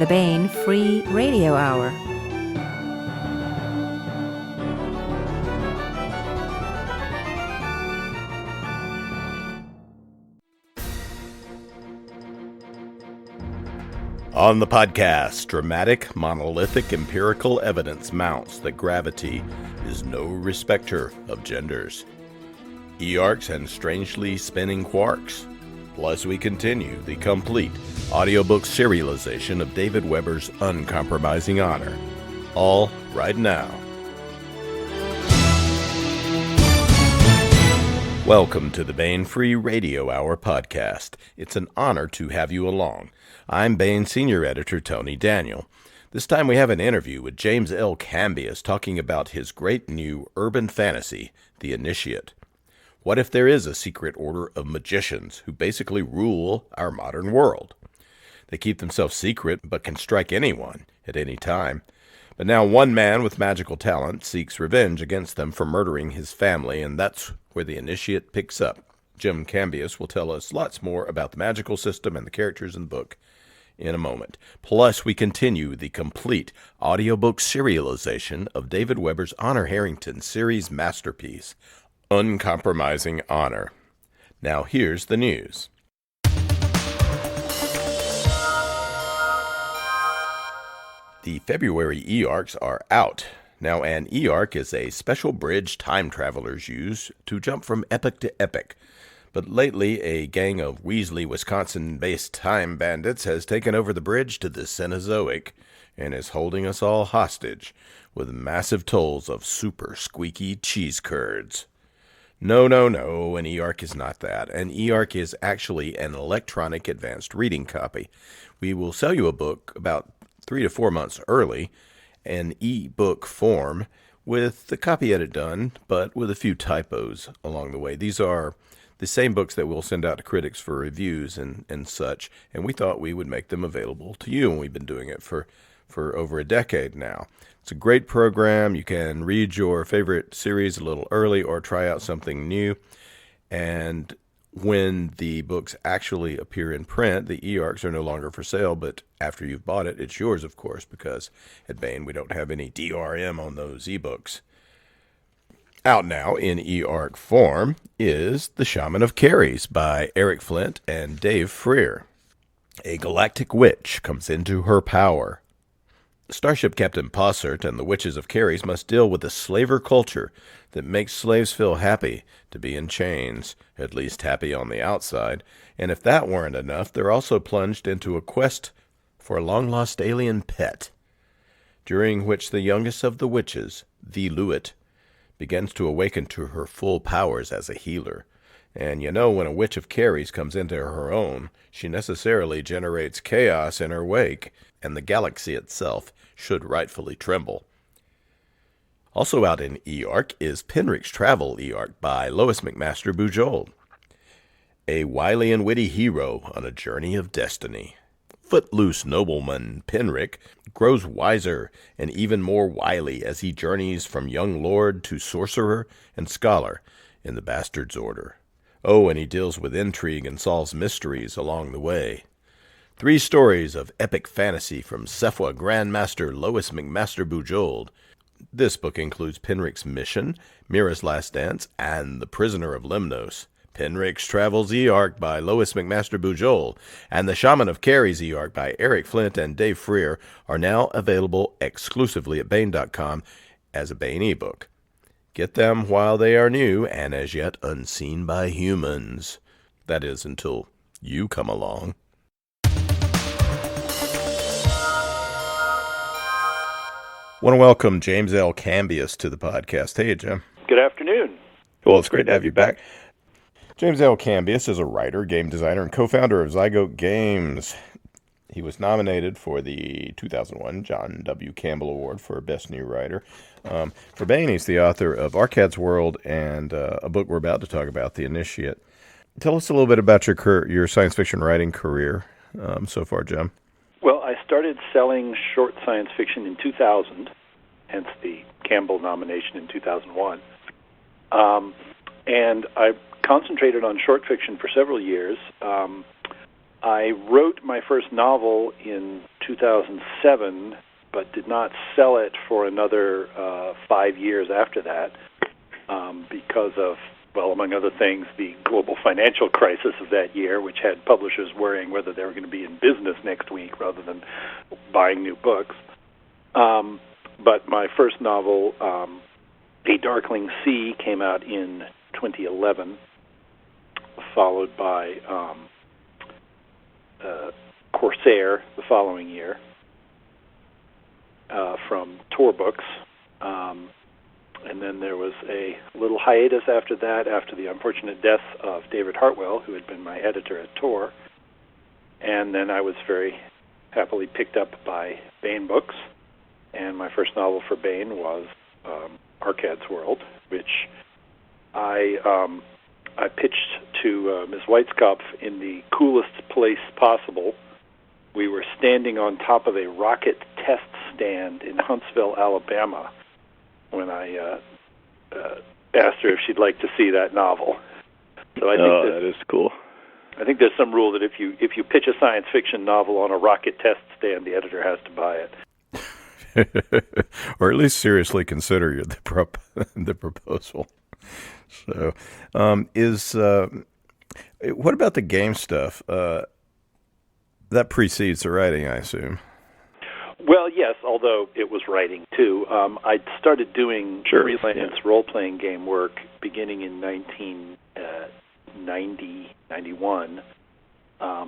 the Baen Free Radio Hour. On the podcast, dramatic, monolithic, empirical evidence mounts that gravity is no respecter of genders. E-arcs and strangely spinning quarks. Plus, we continue the complete audiobook serialization of David Weber's Uncompromising Honor. All right now. Welcome to the Baen Free Radio Hour podcast. It's an honor to have you along. I'm Baen Senior Editor Tony Daniel. This time we have an interview with James L. Cambias talking about his great new urban fantasy, The Initiate. What if there is a secret order of magicians who basically rule our modern world? They keep themselves secret but can strike anyone at any time. But now one man with magical talent seeks revenge against them for murdering his family, and that's where The Initiate picks up. Jim Cambias will tell us lots more about the magical system and the characters in the book in a moment. Plus, we continue the complete audiobook serialization of David Weber's Honor Harrington series masterpiece, Uncompromising Honor. Now here's the news. The February E-arcs are out. Now, an E-arc is a special bridge time travelers use to jump from epoch to epoch. But lately, a gang of Weasley, Wisconsin-based time bandits has taken over the bridge to the Cenozoic and is holding us all hostage with massive tolls of super squeaky cheese curds. No, an E-arc is not that. An E-arc is actually an electronic advanced reading copy. We will sell you a book about 3 to 4 months early, an e-book form, with the copy edit done, but with a few typos along the way. These are the same books that we'll send out to critics for reviews and such, and we thought we would make them available to you, and we've been doing it for over a decade now. It's a great program. You can read your favorite series a little early or try out something new. And when the books actually appear in print, the E-arcs are no longer for sale, but after you've bought it, it's yours, of course, because at Baen we don't have any DRM on those e-books. Out now in E-arc form is The Shaman of Caries by Eric Flint and Dave Freer. A galactic witch comes into her power. Starship Captain Possert and the Witches of Caries must deal with a slaver culture that makes slaves feel happy to be in chains, at least happy on the outside. And if that weren't enough, they're also plunged into a quest for a long-lost alien pet, during which the youngest of the witches, the Luit, begins to awaken to her full powers as a healer. And you know, when a Witch of Caries comes into her own, she necessarily generates chaos in her wake, and the galaxy itself should rightfully tremble. Also out in E-arc is Penrick's Travel E-arc by Lois McMaster Bujold. A wily and witty hero on a journey of destiny. Footloose nobleman Penrick grows wiser and even more wily as he journeys from young lord to sorcerer and scholar in the Bastard's Order. Oh, and he deals with intrigue and solves mysteries along the way. 3 stories of epic fantasy from Sephwa Grandmaster Lois McMaster Bujold. This book includes Penrick's Mission, Mira's Last Dance, and The Prisoner of Lemnos. Penrick's Travels E-arc by Lois McMaster Bujold and The Shaman of Caries E-arc by Eric Flint and Dave Freer are now available exclusively at Baen.com as a Baen ebook. Get them while they are new and as yet unseen by humans. That is, until you come along. Want to welcome James L. Cambias to the podcast. Hey, Jim. Good afternoon. Well, it's great to have you back. James L. Cambias is a writer, game designer, and co-founder of Zygote Games. He was nominated for the 2001 John W. Campbell Award for Best New Writer. For Baen, he's the author of Arcad's World and a book we're about to talk about, The Initiate. Tell us a little bit about your science fiction writing career so far, Jim. Well, I started selling short science fiction in 2000, hence the Campbell nomination in 2001. And I concentrated on short fiction for several years. I wrote my first novel in 2007, but did not sell it for another 5 years after that because of, well, among other things, the global financial crisis of that year, which had publishers worrying whether they were going to be in business next week rather than buying new books. But my first novel, A Darkling Sea, came out in 2011, followed by Corsair the following year from Tor Books. And then there was a little hiatus after that, after the unfortunate death of David Hartwell, who had been my editor at Tor. And then I was very happily picked up by Baen Books. And my first novel for Baen was Arcad's World, which I pitched to Ms. Weitzkopf in the coolest place possible. We were standing on top of a rocket test stand in Huntsville, Alabama, when I asked her if she'd like to see that novel. So I think that is cool. I think there's some rule that if you pitch a science fiction novel on a rocket test stand, the editor has to buy it. Or at least seriously consider the proposal. So, what about the game stuff? That precedes the writing, I assume. Well, yes, although it was writing too. I started doing freelance role-playing game work beginning in 1990, 91. I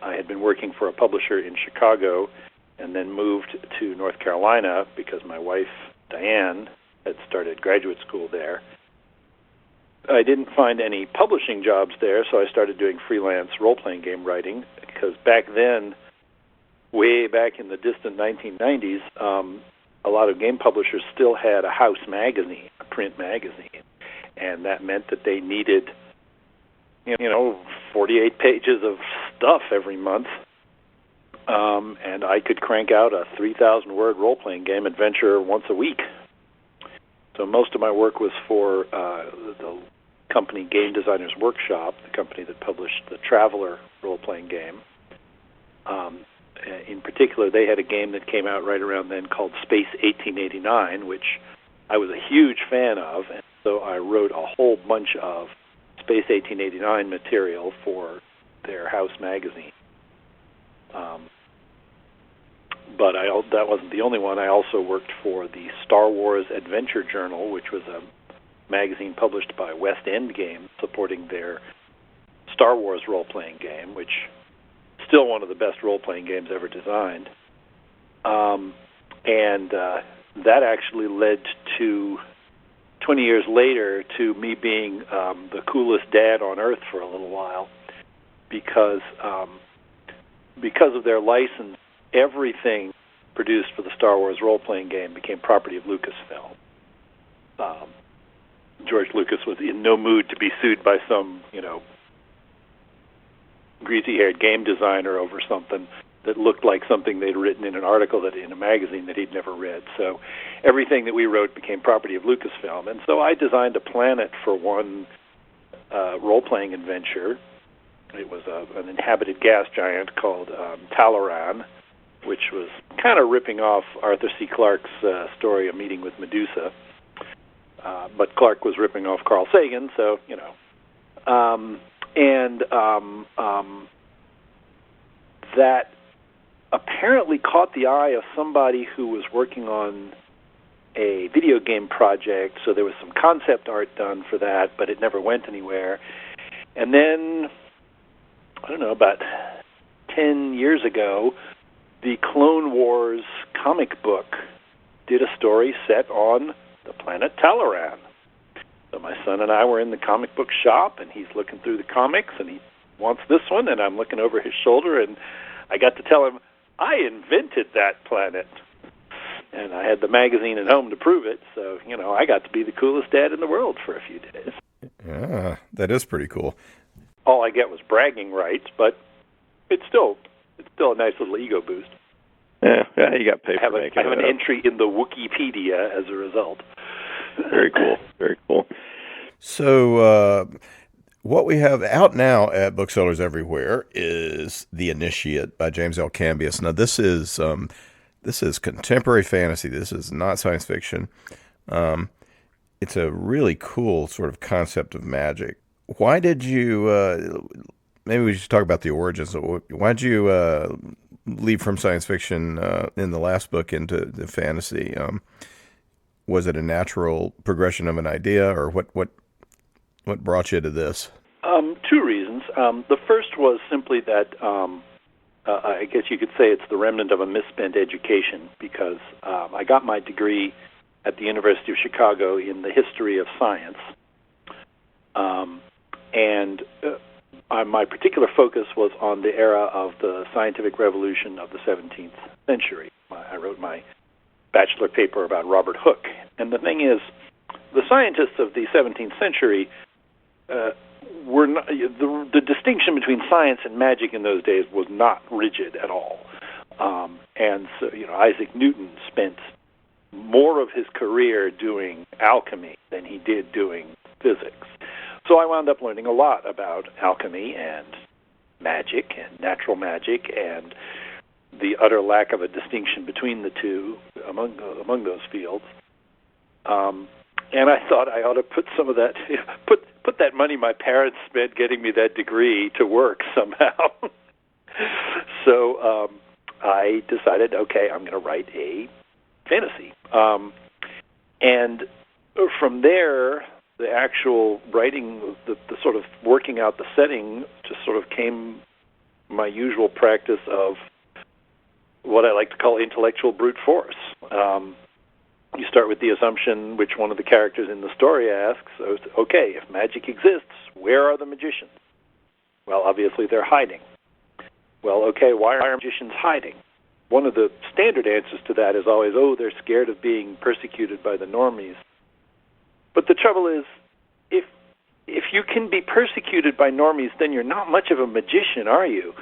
had been working for a publisher in Chicago and then moved to North Carolina because my wife, Diane, had started graduate school there. I didn't find any publishing jobs there, so I started doing freelance role-playing game writing because back then, way back in the distant 1990s, a lot of game publishers still had a house magazine, a print magazine, and that meant that they needed, 48 pages of stuff every month, and I could crank out a 3,000-word role-playing game adventure once a week. So most of my work was for the company Game Designers Workshop, the company that published the Traveler role-playing game. In particular, they had a game that came out right around then called Space 1889, which I was a huge fan of, and so I wrote a whole bunch of Space 1889 material for their house magazine. But that wasn't the only one. I also worked for the Star Wars Adventure Journal, which was a magazine published by West End Games supporting their Star Wars role-playing game, which is still one of the best role-playing games ever designed. And that actually led to, 20 years later, to me being the coolest dad on earth for a little while, because of their license, everything produced for the Star Wars role-playing game became property of Lucasfilm. George Lucas was in no mood to be sued by some, greasy-haired game designer over something that looked like something they'd written in an article in a magazine that he'd never read. So everything that we wrote became property of Lucasfilm. And so I designed a planet for one role-playing adventure. It was an inhabited gas giant called Talaran, which was kind of ripping off Arthur C. Clarke's story, A Meeting with Medusa. But Clarke was ripping off Carl Sagan, so, that apparently caught the eye of somebody who was working on a video game project, so there was some concept art done for that, but it never went anywhere. And then, I don't know, about 10 years ago, the Clone Wars comic book did a story set on the planet Talaran. So my son and I were in the comic book shop, and he's looking through the comics, and he wants this one, and I'm looking over his shoulder, and I got to tell him, I invented that planet. And I had the magazine at home to prove it, so, I got to be the coolest dad in the world for a few days. Yeah, that is pretty cool. All I get was bragging rights, but it's still a nice little ego boost. Yeah, you got paid for making it. I have an entry in the Wikipedia as a result. Very cool, very cool. So what we have out now at booksellers everywhere is The Initiate by James L. Cambias. Now, this is contemporary fantasy. This is not science fiction. It's a really cool sort of concept of magic. Why did you? Maybe we should talk about the origins. Why did you leap from science fiction in the last book into the fantasy? Was it a natural progression of an idea, or what brought you to this? Two reasons. The first was simply that I guess you could say it's the remnant of a misspent education, because I got my degree at the University of Chicago in the history of science, and my particular focus was on the era of the scientific revolution of the 17th century. I wrote my bachelor paper about Robert Hooke. And the thing is, the scientists of the 17th century were not, the distinction between science and magic in those days was not rigid at all. And so, Isaac Newton spent more of his career doing alchemy than he did doing physics. So I wound up learning a lot about alchemy and magic and natural magic and the utter lack of a distinction between the two among those fields. And I thought I ought to put some of that, put that money my parents spent getting me that degree to work somehow. So I decided, okay, I'm going to write a fantasy. And from there, the actual writing, the sort of working out the setting, just sort of came my usual practice of what I like to call intellectual brute force. You start with the assumption, which one of the characters in the story asks, okay, if magic exists, where are the magicians? Well, obviously they're hiding. Well, okay, why are magicians hiding? One of the standard answers to that is always, they're scared of being persecuted by the normies. But the trouble is, if you can be persecuted by normies, then you're not much of a magician, are you?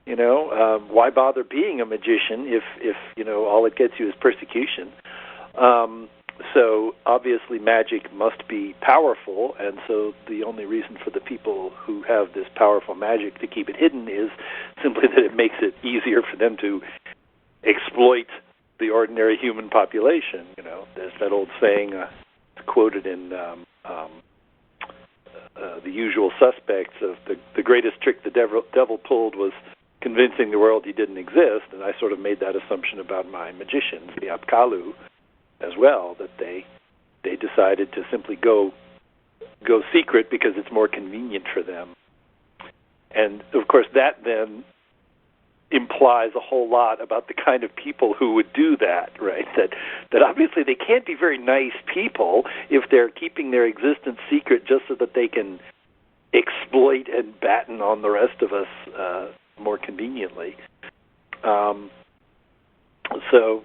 Why bother being a magician if all it gets you is persecution? So obviously magic must be powerful, and so the only reason for the people who have this powerful magic to keep it hidden is simply that it makes it easier for them to exploit the ordinary human population. There's that old saying, quoted in The Usual Suspects, of the greatest trick the devil pulled was convincing the world he didn't exist, and I sort of made that assumption about my magicians, the Apkallu, as well, that they decided to simply go secret because it's more convenient for them. And of course that then implies a whole lot about the kind of people who would do that, right? That obviously they can't be very nice people if they're keeping their existence secret just so that they can exploit and batten on the rest of us more conveniently. So,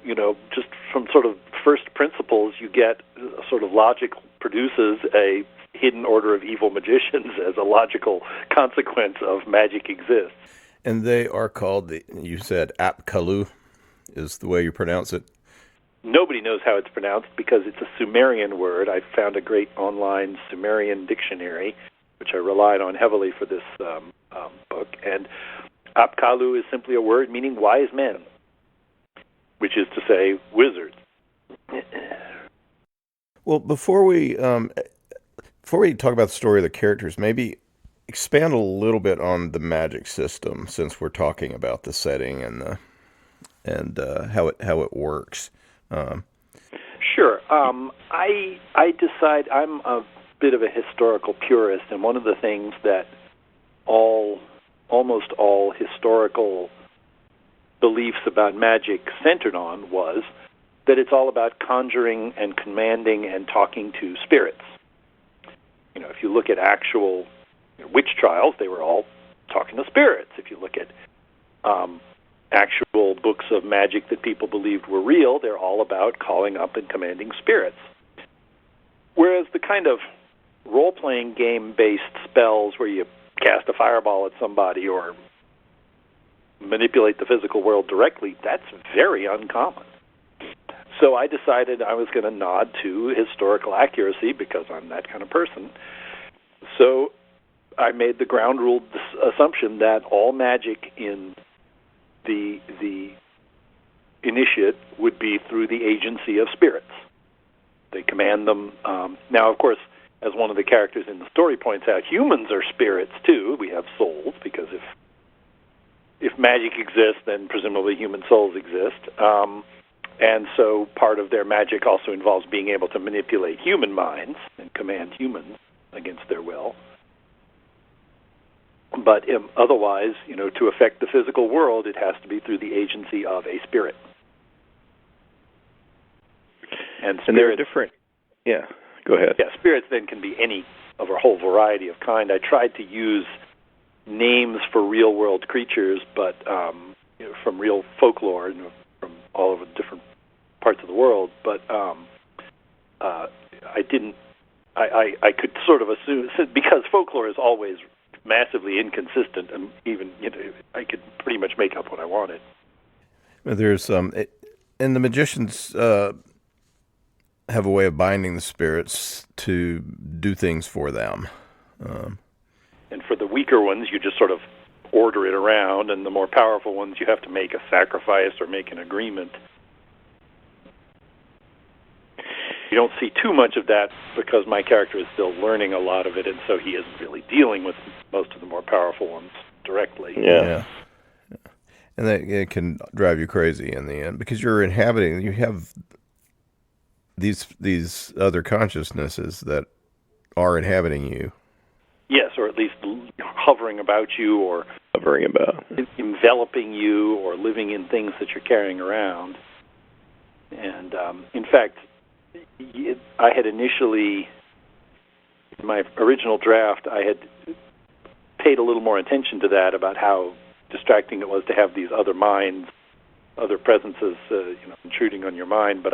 just from sort of first principles, you get sort of logic produces a hidden order of evil magicians as a logical consequence of magic exists. And they are called, you said Apkallu is the way you pronounce it? Nobody knows how it's pronounced because it's a Sumerian word. I found a great online Sumerian dictionary, which I relied on heavily for this book. And Apkallu is simply a word meaning wise men, which is to say wizards. Well, before we talk about the story of the characters, maybe expand a little bit on the magic system, since we're talking about the setting and how it works. Sure. I decide I'm a bit of a historical purist, and one of the things that almost all historical beliefs about magic centered on was that it's all about conjuring and commanding and talking to spirits. If you look at actual witch trials, they were all talking to spirits. If you look at actual books of magic that people believed were real, they're all about calling up and commanding spirits. Whereas the kind of role-playing game-based spells where you cast a fireball at somebody or manipulate the physical world directly, that's very uncommon. So I decided I was going to nod to historical accuracy because I'm that kind of person. So I made the ground rule assumption that all magic in the initiate would be through the agency of spirits. They command them. Now, of course, as one of the characters in the story points out, humans are spirits too. We have souls, because if magic exists, then presumably human souls exist. And so part of their magic also involves being able to manipulate human minds and command humans against their will. But otherwise, to affect the physical world, it has to be through the agency of a spirit. And there are different... Yeah, go ahead. Yeah, spirits then can be any of a whole variety of kind. I tried to use names for real-world creatures, but from real folklore, from all over different parts of the world. But I didn't. I could sort of assume, because folklore is always massively inconsistent, and even I could pretty much make up what I wanted. There's and the magicians have a way of binding the spirits to do things for them. And for the weaker ones, you just sort of order it around, and the more powerful ones, you have to make a sacrifice or make an agreement. You don't see too much of that because my character is still learning a lot of it, and so he isn't really dealing with most of the more powerful ones directly. Yeah. And that it can drive you crazy in the end, because you have these other consciousnesses that are inhabiting you. Yes, or at least hovering about you, or enveloping you, or living in things that you're carrying around. And in fact, I had initially, in my original draft, I had paid a little more attention to that, about how distracting it was to have these other minds, other presences, intruding on your mind. But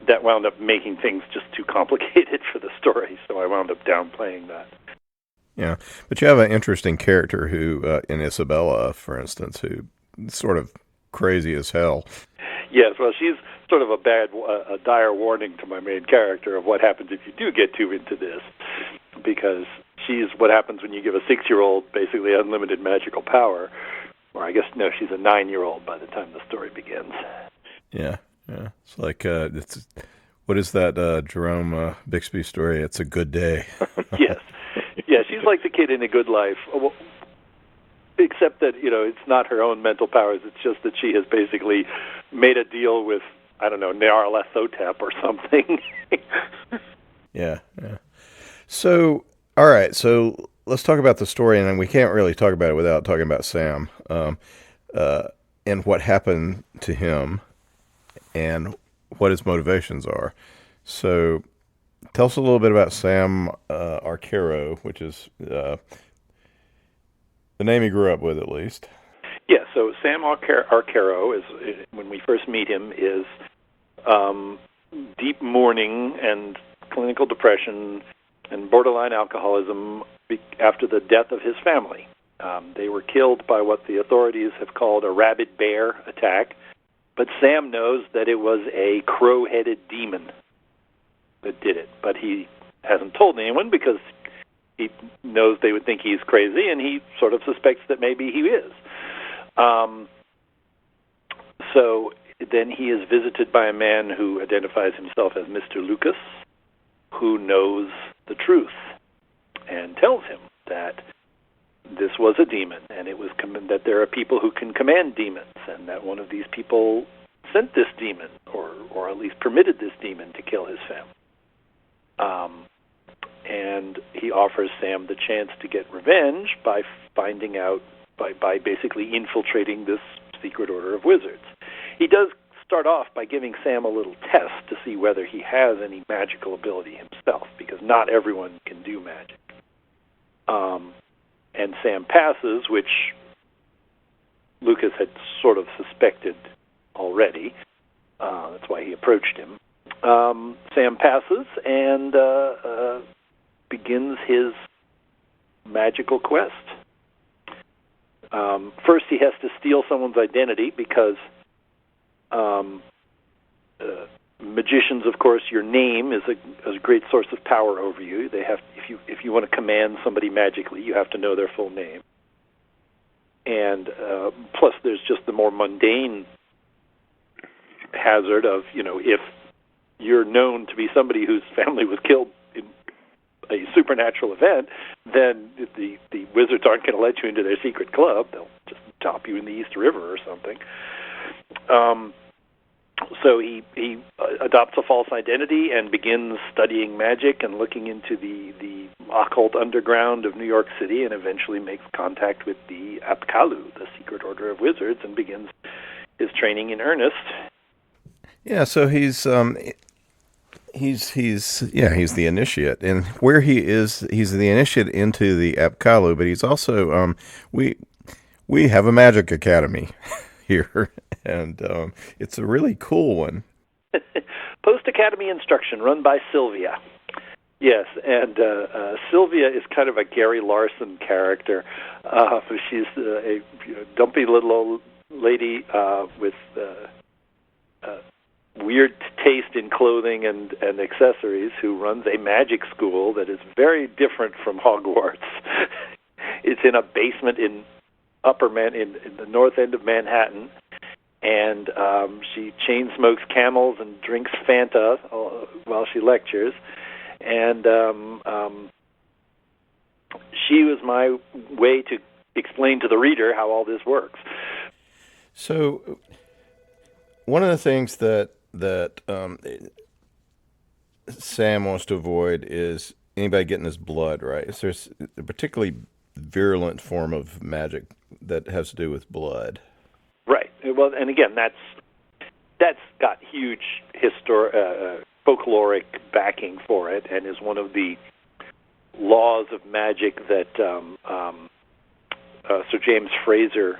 that wound up making things just too complicated for the story, so I wound up downplaying that. Yeah, but you have an interesting character who, in Isabella, for instance, who is sort of crazy as hell. Yes, well, she's sort of a dire warning to my main character of what happens if you do get too into this, because she's what happens when you give a 6-year-old basically unlimited magical power. Or I guess, no, she's a 9-year-old by the time the story begins. Yeah. It's like, what is that Jerome Bixby story? It's a good day. Yes. Yeah, she's like the kid in A Good Life, except that, it's not her own mental powers. It's just that she has basically made a deal with, I don't know, Nyarlathotep or something. Yeah. So, all right, so let's talk about the story, and we can't really talk about it without talking about Sam, and what happened to him, and what his motivations are. So tell us a little bit about Sam Arcaro, which is the name he grew up with, at least. Yeah, so Sam Arcaro, is, when we first meet him, is deep mourning and clinical depression and borderline alcoholism after the death of his family. They were killed by what the authorities have called a rabid bear attack, but Sam knows that it was a crow-headed demon that did it. But he hasn't told anyone because he knows they would think he's crazy, and he sort of suspects that maybe he is. So then he is visited by a man who identifies himself as Mr. Lucas, who knows the truth and tells him that this was a demon, and it was that there are people who can command demons, and that one of these people sent this demon, or at least permitted this demon to kill his family. And he offers Sam the chance to get revenge by finding out, by basically infiltrating this secret order of wizards. He does start off by giving Sam a little test to see whether he has any magical ability himself, because not everyone can do magic. And Sam passes, which Lucas had sort of suspected already. That's why he approached him. Sam passes and begins his magical quest. First, he has to steal someone's identity because magicians, of course, your name is a great source of power over you. They have, if you want to command somebody magically, you have to know their full name. And plus, there's just the more mundane hazard of, if you're known to be somebody whose family was killed in a supernatural event, then the wizards aren't going to let you into their secret club. They'll just drop you in the East River or something. So he adopts a false identity and begins studying magic and looking into the occult underground of New York City, and eventually makes contact with the Apkallu, the secret order of wizards, and begins his training in earnest. Yeah, so he's the initiate, and where he's the initiate into the Apkallu, but he's also we have a magic academy here, and it's a really cool one. Post-academy instruction run by Sylvia. Yes, and Sylvia is kind of a Gary Larson character. She's a dumpy little old lady with weird taste in clothing and accessories, who runs a magic school that is very different from Hogwarts. It's in a basement in in the north end of Manhattan, and she chain smokes camels and drinks Fanta while she lectures. And she was my way to explain to the reader how all this works. So, one of the things that Sam wants to avoid is anybody getting his blood, right? So there's a particularly virulent form of magic that has to do with blood. Right. Well, and again, that's got huge folkloric backing for it, and is one of the laws of magic that Sir James Fraser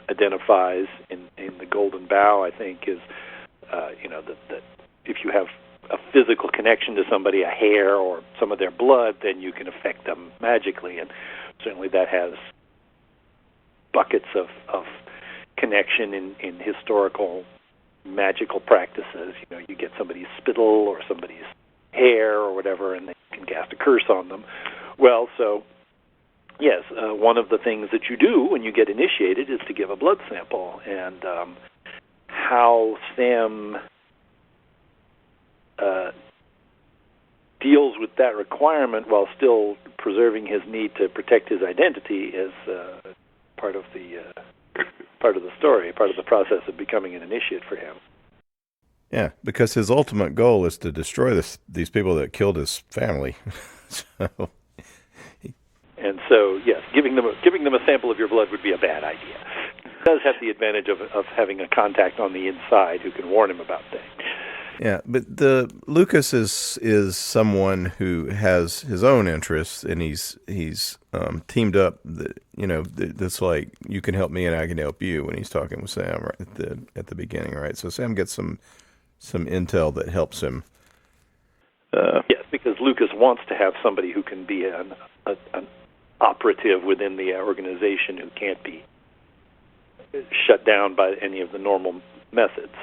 identifies in the Golden Bough. I think is that if you have a physical connection to somebody, a hair or some of their blood, then you can affect them magically, and certainly that has buckets of connection in historical magical practices. You get somebody's spittle or somebody's hair or whatever, and they can cast a curse on them. Well, so yes, one of the things that you do when you get initiated is to give a blood sample, and how Sam deals with that requirement while still preserving his need to protect his identity is part of the story, part of the process of becoming an initiate for him. Yeah, because his ultimate goal is to destroy these people that killed his family. And so, yes, giving them a sample of your blood would be a bad idea. It does have the advantage of having a contact on the inside who can warn him about things. Yeah, but Lucas is someone who has his own interests, and he's teamed up. That's like, you can help me and I can help you, when he's talking with Sam right at the beginning, right? So Sam gets some intel that helps him. Yes, because Lucas wants to have somebody who can be an operative within the organization who can't be shut down by any of the normal methods.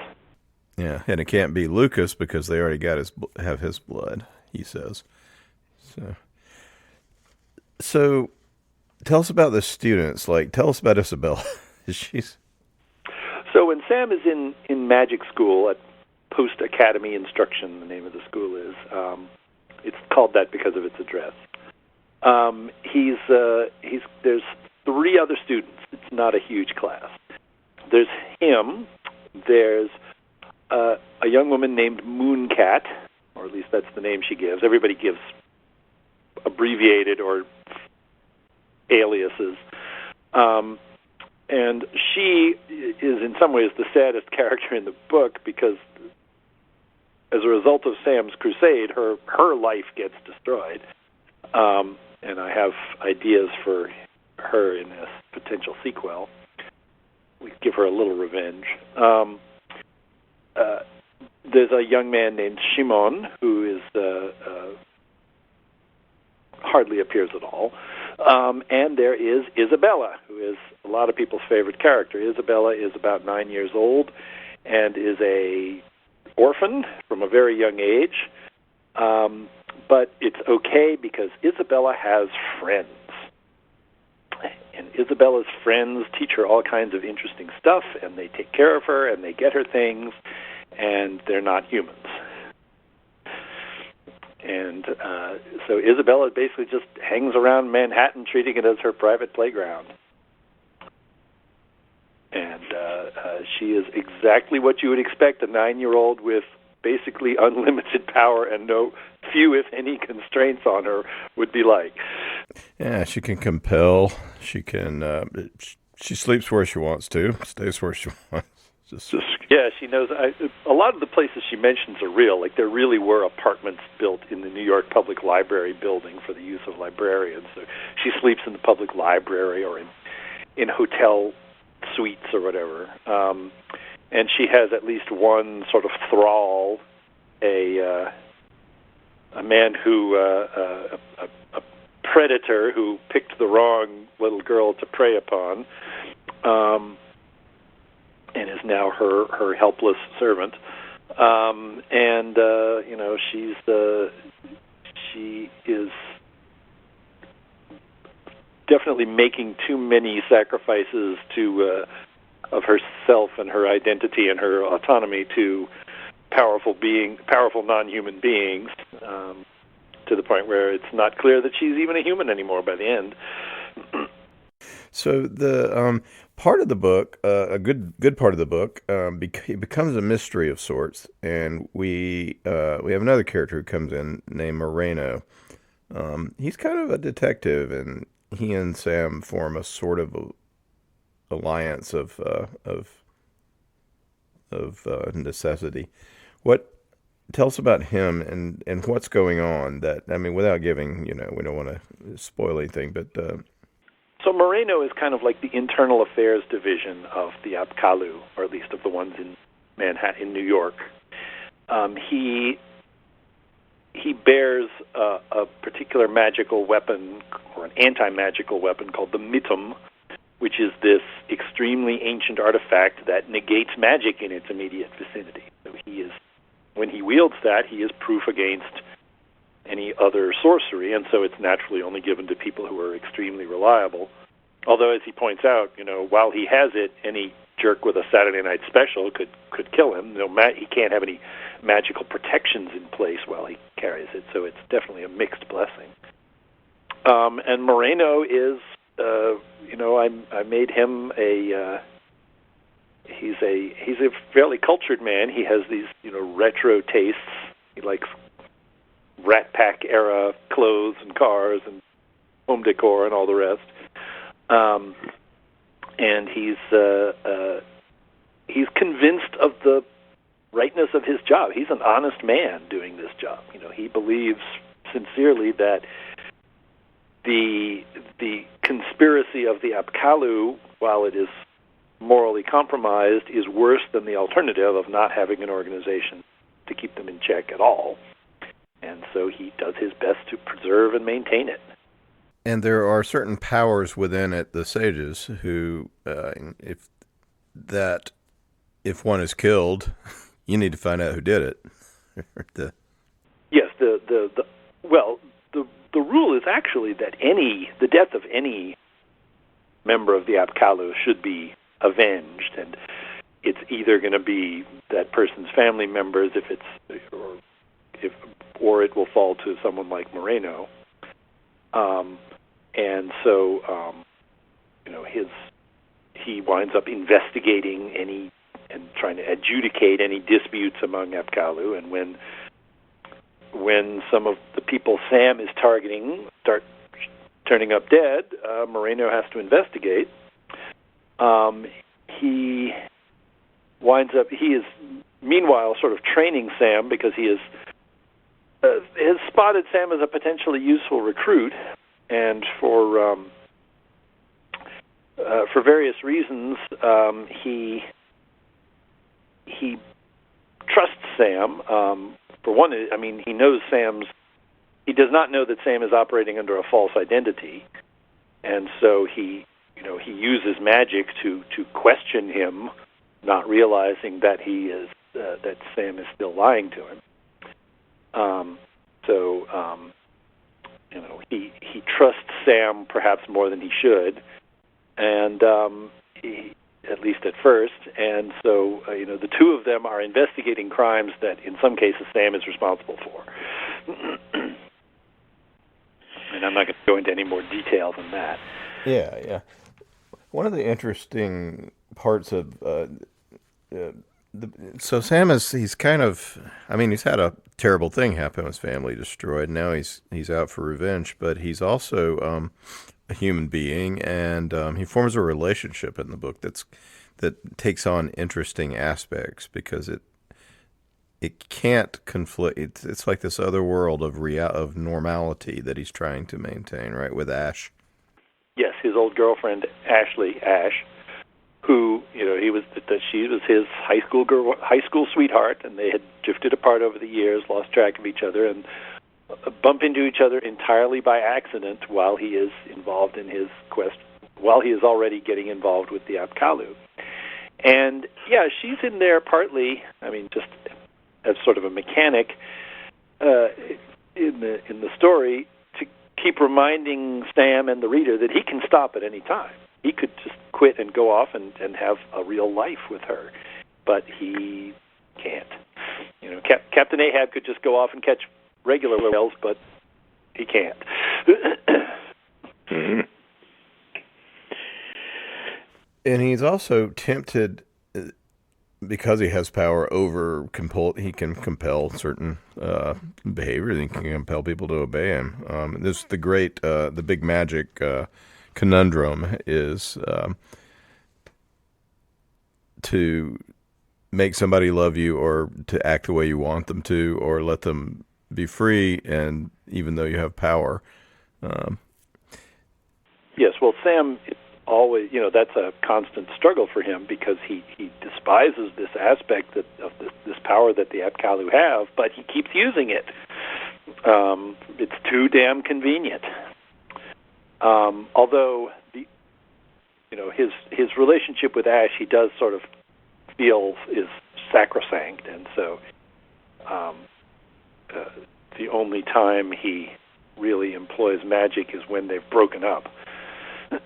Yeah, and it can't be Lucas because they already have his blood, he says. So tell us about the students. Tell us about Isabella. So when Sam is in magic school at Post-Academy Instruction, the name of the school is, it's called that because of its address. There's 3 other students. It's not a huge class. There's him. There's a young woman named Mooncat, or at least that's the name she gives. Everybody gives abbreviated or aliases. And she is in some ways the saddest character in the book, because as a result of Sam's crusade, her life gets destroyed. And I have ideas for her in this potential sequel. We give her a little revenge. There's a young man named Shimon who is hardly appears at all. And there is Isabella, who is a lot of people's favorite character. Isabella is about 9 years old and is a orphan from a very young age, but it's okay because Isabella has friends. And Isabella's friends teach her all kinds of interesting stuff, and they take care of her, and they get her things, and they're not humans. And so Isabella basically just hangs around Manhattan, treating it as her private playground. And she is exactly what you would expect a 9-year-old with basically unlimited power and few, if any, constraints on her would be like. Yeah, she can compel. She can. She sleeps where she wants to, stays where she wants. Yeah, she knows. A lot of the places she mentions are real. Like, there really were apartments built in the New York Public Library building for the use of librarians. So she sleeps in the public library or in hotel suites or whatever. And she has at least one sort of thrall, a man who a predator who picked the wrong little girl to prey upon, and is now her helpless servant. And she is definitely making too many sacrifices of herself and her identity and her autonomy to powerful non-human beings, to the point where it's not clear that she's even a human anymore by the end. So the part of the book, a good part of the book, it becomes a mystery of sorts, and we have another character who comes in named Moreno. He's kind of a detective, and he and Sam form a sort of alliance of necessity. Tell us about him and what's going on. That, I mean, without giving, we don't want to spoil anything, but. So Moreno is kind of like the internal affairs division of the Apkallu, or at least of the ones in Manhattan, in New York. He bears a particular magical weapon, or an anti-magical weapon called the Mitum, which is this extremely ancient artifact that negates magic in its immediate vicinity. So when he wields that, he is proof against any other sorcery, and so it's naturally only given to people who are extremely reliable. Although, as he points out, while he has it, any jerk with a Saturday night special could kill him. He can't have any magical protections in place while he carries it, so it's definitely a mixed blessing. And Moreno is, I made him he's a fairly cultured man. He has these, retro tastes. He likes Rat Pack era clothes and cars and home decor and all the rest. And he's convinced of the rightness of his job. He's an honest man doing this job. He believes sincerely that the conspiracy of the Apkallu, while it is morally compromised, is worse than the alternative of not having an organization to keep them in check at all. And so he does his best to preserve and maintain it. And there are certain powers within it, the sages, who, if one is killed, you need to find out who did it. Yes, the rule is actually that the death of any member of the Apkallu should be avenged, and it's either going to be that person's family members, or it will fall to someone like Moreno. And so, he winds up investigating and trying to adjudicate any disputes among Apkallu. And when some of the people Sam is targeting start turning up dead, Moreno has to investigate. He is meanwhile sort of training Sam, because he has spotted Sam as a potentially useful recruit, and for various reasons, he trusts Sam. For one, he knows he does not know that Sam is operating under a false identity, and so he uses magic to question him, not realizing that he is that Sam is still lying to him. He trusts Sam perhaps more than he should, and at least at first. And so the two of them are investigating crimes that in some cases Sam is responsible for. And I'm not going to go into any more detail than that. Yeah. One of the interesting parts of so Sam he's kind of, he's had a terrible thing happen, his family destroyed. Now he's out for revenge, but he's also a human being, and he forms a relationship in the book that takes on interesting aspects because it can't conflict. It's like this other world of normality that he's trying to maintain, right, with Ash. Yes, his old girlfriend Ash, who she was his high school sweetheart, and they had drifted apart over the years, lost track of each other, and bump into each other entirely by accident while he is involved in his quest, while he is already getting involved with the Apkallu. And yeah, she's in there partly, just as sort of a mechanic in the story, to keep reminding Sam and the reader that he can stop at any time. He could just quit and go off and have a real life with her, but he can't. Captain Ahab could just go off and catch regular whales, but he can't. And he's also tempted, because he has power he can compel certain behaviors. He can compel people to obey him. This the big magic conundrum is to make somebody love you, or to act the way you want them to, or let them be free, and even though you have power. Yes, well, Sam always, that's a constant struggle for him, because he despises this aspect of this power that the Apkallu have, but he keeps using it. It's too damn convenient. Although his relationship with Ash, he does sort of feel is sacrosanct, and so the only time he really employs magic is when they've broken up.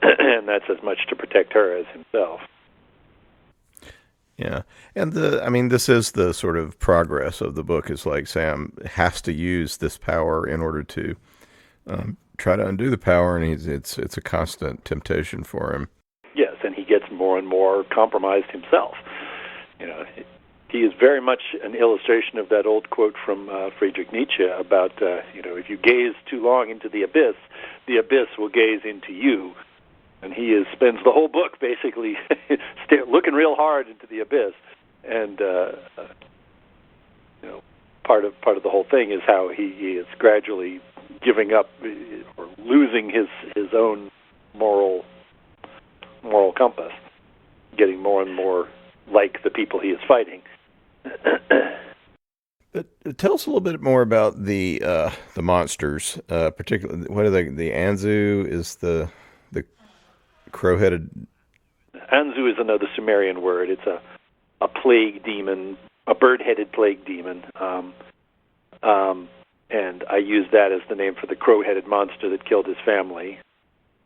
And that's as much to protect her as himself. Yeah, and this is the sort of progress of the book. Is like Sam has to use this power in order to try to undo the power, and it's a constant temptation for him. Yes, and he gets more and more compromised himself. He is very much an illustration of that old quote from Friedrich Nietzsche about if you gaze too long into the abyss will gaze into you. And he spends the whole book basically looking real hard into the abyss, and part of the whole thing is how he is gradually giving up or losing his own moral compass, getting more and more like the people he is fighting. But tell us a little bit more about the monsters, particularly what are the Anzu is the crow-headed. Anzu is another Sumerian word. It's a plague demon, a bird-headed plague demon, and I use that as the name for the crow-headed monster that killed his family.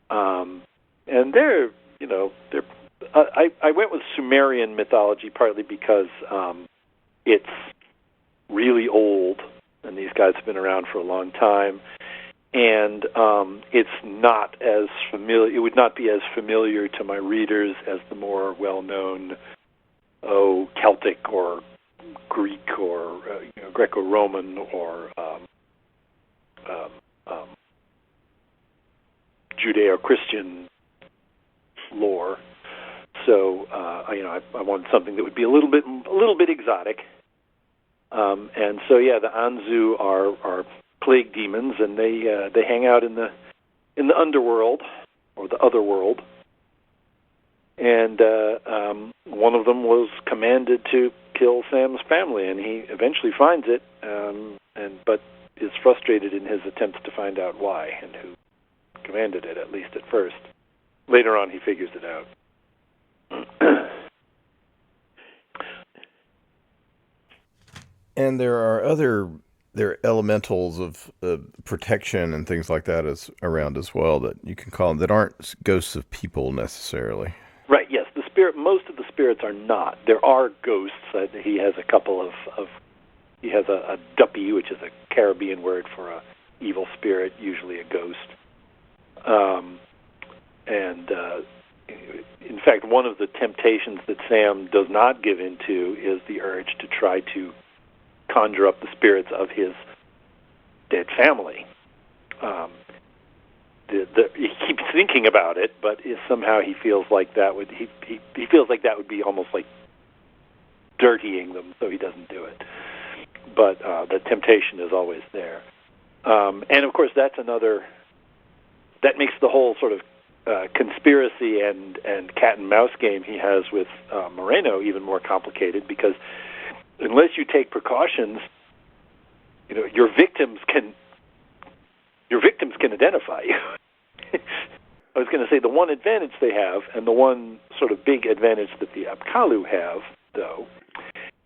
And they're I went with Sumerian mythology partly because it's really old, and these guys have been around for a long time. And it's not as familiar. It would not be as familiar to my readers as the more well-known, Celtic or Greek or Greco-Roman or Judeo-Christian lore. So I wanted something that would be a little bit exotic. And so the Anzu are plague demons, and they hang out in the underworld or the other world. And one of them was commanded to kill Sam's family, and he eventually finds it, but is frustrated in his attempts to find out why and who commanded it, at least at first. Later on, he figures it out. And there are elementals of protection and things like that around as well that you can call them that aren't ghosts of people necessarily. Right. Yes. Most of the spirits are not. There are ghosts. He has a couple of. He has a duppy, which is a Caribbean word for a evil spirit, usually a ghost. In fact, one of the temptations that Sam does not give into is the urge to try to conjure up the spirits of his dead family. He keeps thinking about it, but somehow he feels like that would he feels like that would be almost like dirtying them, so he doesn't do it. But the temptation is always there, and of course that makes the whole sort of conspiracy and cat and mouse game he has with Moreno even more complicated, because unless you take precautions, your victims can identify you. I was going to say the one advantage they have, and the one sort of big advantage that the Apkallu have, though,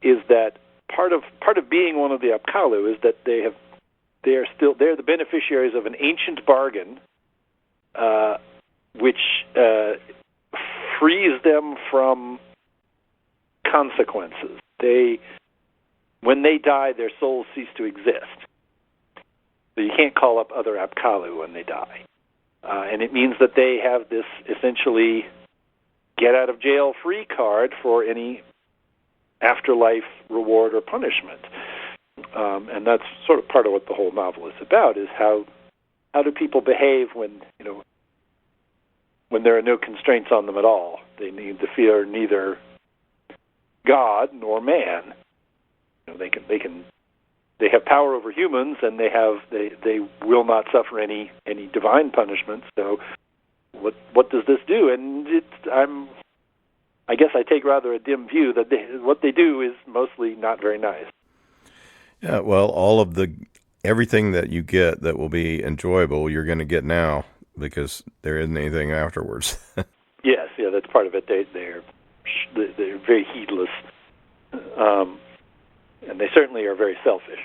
is that part of being one of the Apkallu is that they're the beneficiaries of an ancient bargain, which frees them from consequences. When they die, their souls cease to exist. So you can't call up other Apkallu when they die. And it means that they have this essentially get-out-of-jail-free card for any afterlife reward or punishment. And that's sort of part of what the whole novel is about, is how do people behave when there are no constraints on them at all. They need to fear neither God nor man. They have power over humans, and they will not suffer any divine punishment. So, what does this do? And I guess I take rather a dim view that what they do is mostly not very nice. Yeah, well, everything that you get that will be enjoyable, you're going to get now because there isn't anything afterwards. Yes, yeah, that's part of it. They're very heedless. And they certainly are very selfish.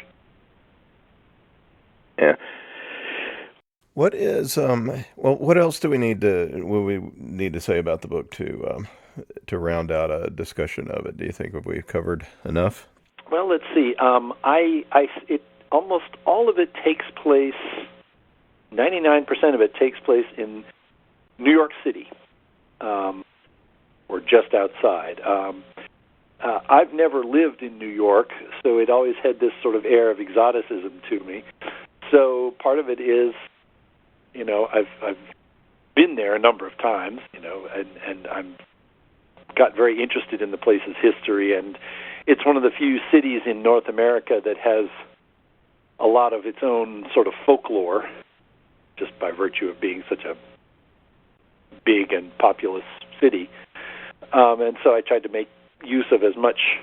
Yeah. What is what else do we need to say about the book to round out a discussion of it? Do you think we've covered enough? Well, let's see. Almost all of it takes place. 99% of it takes place in New York City, or just outside. I've never lived in New York, so it always had this sort of air of exoticism to me. So part of it is, I've been there a number of times, and I'm got very interested in the place's history, and it's one of the few cities in North America that has a lot of its own sort of folklore, just by virtue of being such a big and populous city. And so I tried to make use of as much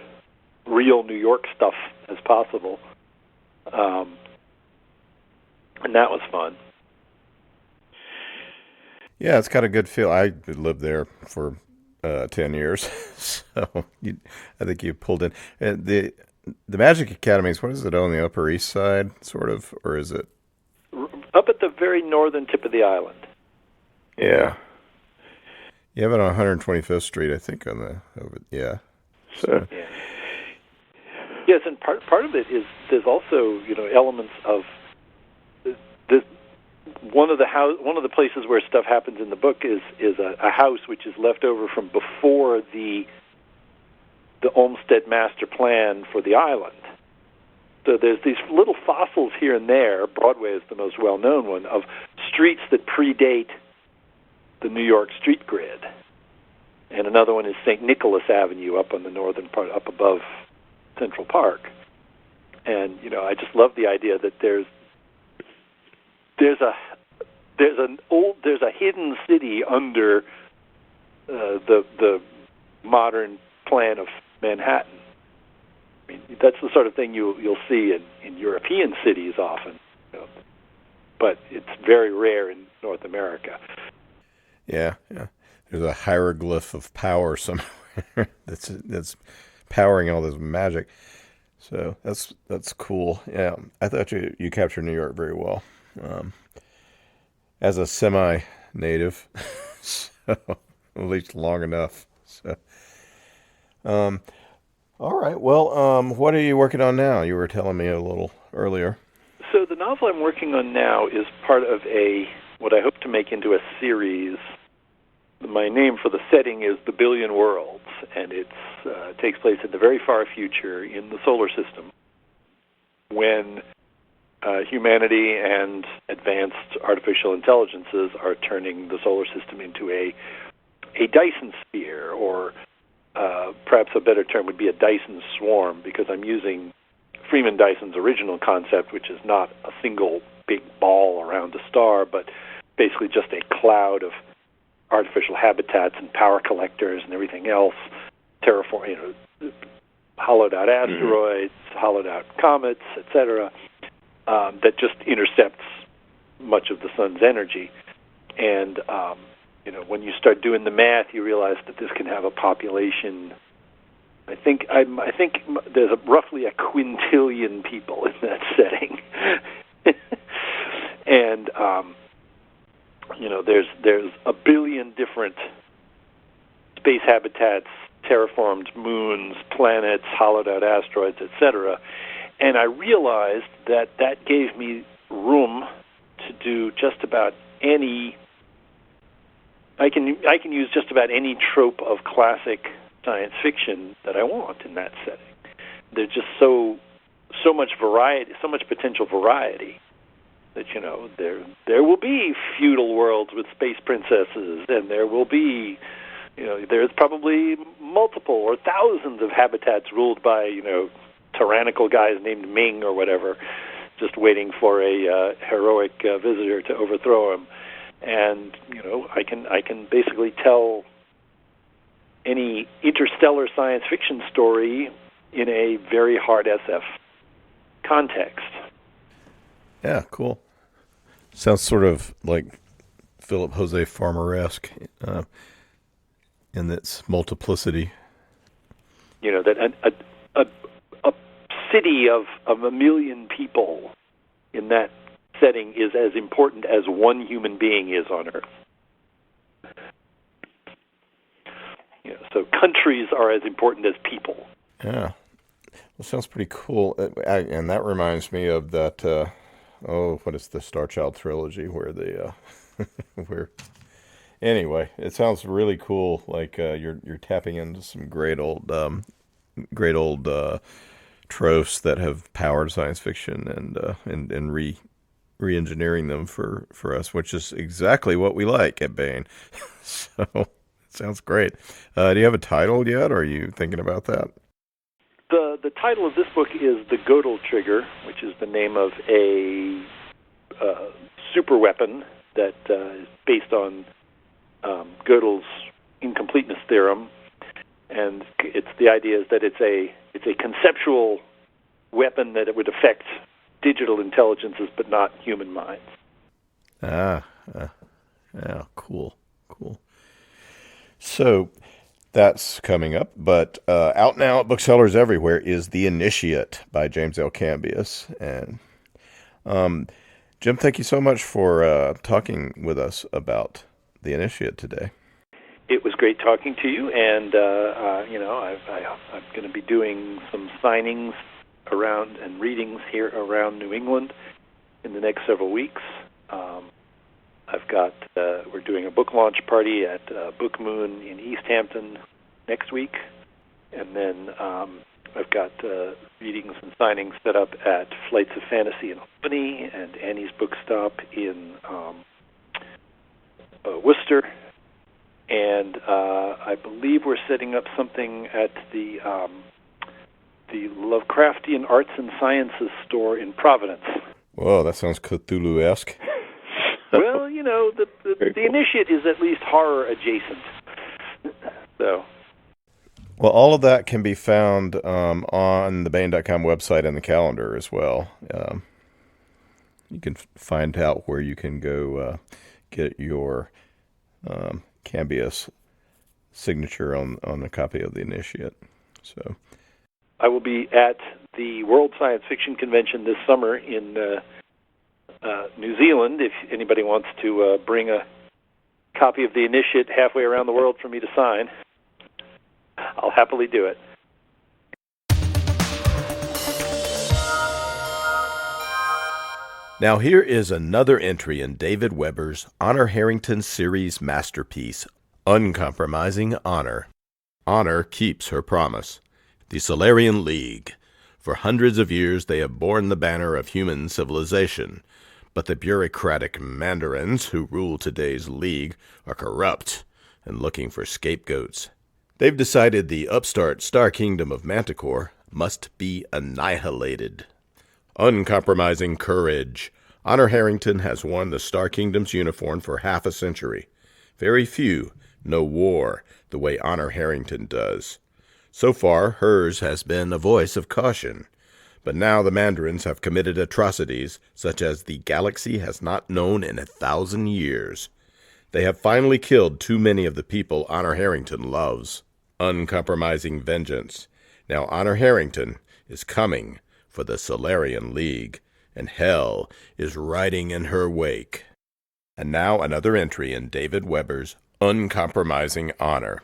real New York stuff as possible. And that was fun. Yeah, it's got a good feel. I lived there for 10 years, so I think you pulled in. The Magic Academies, what is it, on the Upper East Side, sort of, or is it? Up at the very northern tip of the island. Yeah. You have it on 125th Street, I think, yeah. So. Yeah. Yes, and part of it is there's also elements of one of the places where stuff happens in the book is a house which is left over from before the Olmsted master plan for the island. So there's these little fossils here and there. Broadway is the most well-known one, of streets that predate the New York street grid. And another one is St. Nicholas Avenue up on the northern part, up above Central Park. And I just love the idea that there's a hidden city under the modern plan of Manhattan. I mean, that's the sort of thing you'll see in European cities often, but it's very rare in North America. Yeah. There's a hieroglyph of power somewhere that's powering all this magic. So that's cool. Yeah, I thought you captured New York very well. Um, as a semi-native, so at least long enough. So, um, all right. Well, what are you working on now? You were telling me a little earlier. So the novel I'm working on now is part of what I hope to make into a series. My name for the setting is The Billion Worlds, and it takes place in the very far future in the solar system when humanity and advanced artificial intelligences are turning the solar system into a Dyson sphere, or perhaps a better term would be a Dyson swarm, because I'm using Freeman Dyson's original concept, which is not a single big ball around a star, but basically just a cloud of artificial habitats and power collectors and everything else, hollowed out asteroids, hollowed out comets, etc., that just intercepts much of the sun's energy. And when you start doing the math, you realize that this can have a population. I think there's roughly a quintillion people in that setting, and there's a billion different space habitats, terraformed moons, planets, hollowed out asteroids, etc. And I realized that gave me room to do just about any. I can use just about any trope of classic science fiction that I want in that setting. There's just so much variety, so much potential variety, that there will be feudal worlds with space princesses, and there will be there's probably multiple or thousands of habitats ruled by tyrannical guys named Ming or whatever, just waiting for a heroic visitor to overthrow him. And I can basically tell any interstellar science fiction story in a very hard SF context. Yeah, cool. Sounds sort of like Philip Jose Farmer-esque in its multiplicity. That a city of a million people in that setting is as important as one human being is on Earth. So countries are as important as people. Yeah, that sounds pretty cool. And that reminds me of that. What is the Star Child trilogy where where? Anyway, it sounds really cool. Like you're tapping into some great old tropes that have powered science fiction and re-engineering them for us, which is exactly what we like at Baen. So it sounds great. Do you have a title yet, or are you thinking about that? The title of this book is The Gödel Trigger, which is the name of a super weapon that is based on Gödel's incompleteness theorem, and the idea is that it's a conceptual weapon that it would affect digital intelligences but not human minds. Yeah, cool. So that's coming up, but out now at booksellers everywhere is The Initiate by James L. Cambias. And Jim, thank you so much for talking with us about The Initiate today. It was great talking to you, and I'm going to be doing some signings around and readings here around New England in the next several weeks. We're doing a book launch party at Book Moon in East Hampton next week, and then I've got readings and signings set up at Flights of Fantasy in Albany and Annie's Bookstop in Worcester, and I believe we're setting up something at the Lovecraftian Arts and Sciences store in Providence. Whoa, that sounds Cthulhu-esque. Well, the Initiate is at least horror adjacent. So. Well, all of that can be found on the Baen.com website and the calendar as well. You can find out where you can go get your Cambias signature on a copy of The Initiate. So, I will be at the World Science Fiction Convention this summer in New Zealand. If anybody wants to bring a copy of the Initiate halfway around the world for me to sign, I'll happily do it. Now here is another entry in David Weber's Honor Harrington series masterpiece, Uncompromising Honor. Honor keeps her promise. The Solarian League. For hundreds of years they have borne the banner of human civilization, but the bureaucratic mandarins who rule today's League are corrupt and looking for scapegoats. They've decided the upstart Star Kingdom of Manticore must be annihilated. Uncompromising courage. Honor Harrington has worn the Star Kingdom's uniform for half a century. Very few know war the way Honor Harrington does. So far, hers has been a voice of caution. But now the Mandarins have committed atrocities such as the galaxy has not known in 1,000 years. They have finally killed too many of the people Honor Harrington loves. Uncompromising vengeance. Now Honor Harrington is coming for the Solarian League, and hell is riding in her wake. And now another entry in David Weber's Uncompromising Honor.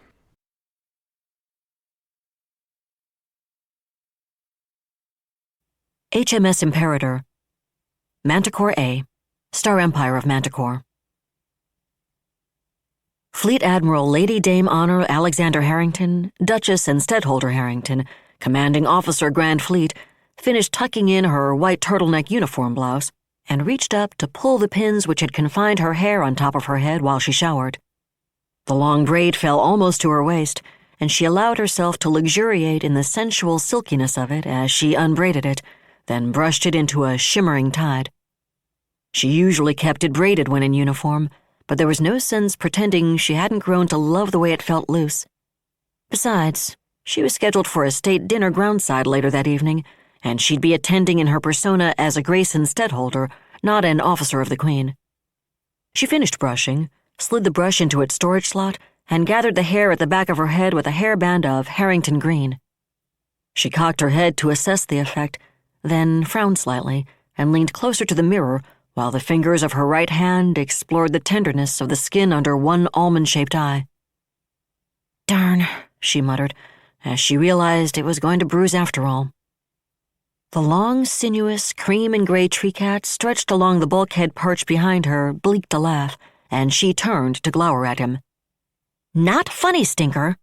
HMS Imperator, Manticore A, Star Empire of Manticore. Fleet Admiral Lady Dame Honor Alexander Harrington, Duchess and Stedholder Harrington, Commanding Officer Grand Fleet, finished tucking in her white turtleneck uniform blouse and reached up to pull the pins which had confined her hair on top of her head while she showered. The long braid fell almost to her waist, and she allowed herself to luxuriate in the sensual silkiness of it as she unbraided it, then brushed it into a shimmering tide. She usually kept it braided when in uniform, but there was no sense pretending she hadn't grown to love the way it felt loose. Besides, she was scheduled for a state dinner groundside later that evening, and she'd be attending in her persona as a Grayson Stedholder, not an officer of the Queen. She finished brushing, slid the brush into its storage slot, and gathered the hair at the back of her head with a hairband of Harrington green. She cocked her head to assess the effect, then frowned slightly and leaned closer to the mirror while the fingers of her right hand explored the tenderness of the skin under one almond-shaped eye. "Darn," she muttered, as she realized it was going to bruise after all. The long, sinuous, cream and gray tree cat stretched along the bulkhead perch behind her, bleaked a laugh, and she turned to glower at him. "Not funny, Stinker."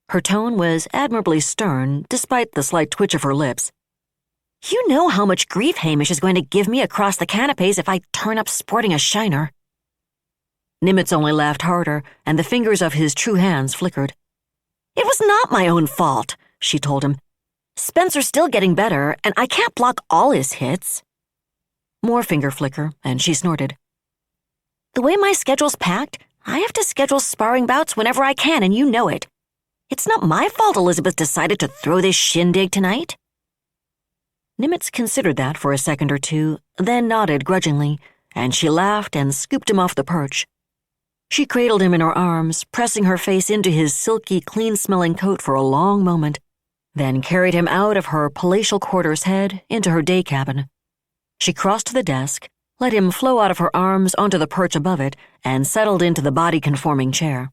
Her tone was admirably stern, despite the slight twitch of her lips. "You know how much grief Hamish is going to give me across the canapes if I turn up sporting a shiner." Nimitz only laughed harder, and the fingers of his true hands flickered. "It was not my own fault," she told him. "Spencer's still getting better, and I can't block all his hits." More finger flicker, and she snorted. "The way my schedule's packed, I have to schedule sparring bouts whenever I can, and you know it. It's not my fault Elizabeth decided to throw this shindig tonight." Nimitz considered that for a second or two, then nodded grudgingly, and she laughed and scooped him off the perch. She cradled him in her arms, pressing her face into his silky, clean-smelling coat for a long moment, then carried him out of her palatial quarters head into her day cabin. She crossed to the desk, let him flow out of her arms onto the perch above it, and settled into the body-conforming chair.